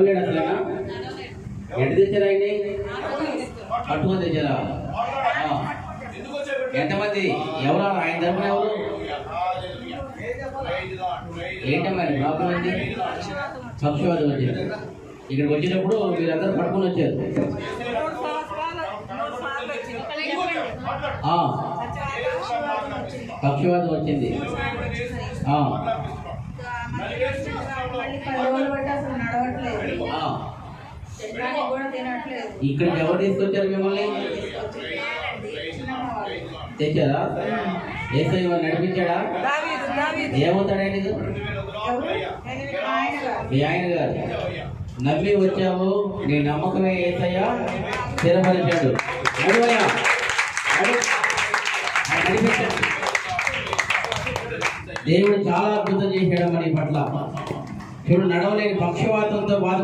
అసలేనా ఎంత తెచ్చారా ఆయన్ని పట్టుకొని తెచ్చారా? ఎంతమంది? ఎవరు ఆయన తరపున ఎవరు? ఏంటమ్మా ప్రాబ్లం ఏంటి? పక్షవాదం వచ్చింది. ఇక్కడికి వచ్చినప్పుడు మీరందరూ పట్టుకొని వచ్చారు. పక్షవాదం వచ్చింది. ఇక్కడికి ఎవరు తీసుకొచ్చారు మిమ్మల్ని? తెచ్చారా? ఏసై నడిపించాడా? ఏమవుతాడండి? మీ ఆయన గారు నమ్మి వచ్చావు, నీ నమ్మకమే ఏసయ్య స్థిరపరిచాడు. దేవుడు చాలా అద్భుతం చేశాడు మన పట్ల. చూడు, నడవలేని పక్షవాతంతో బాధ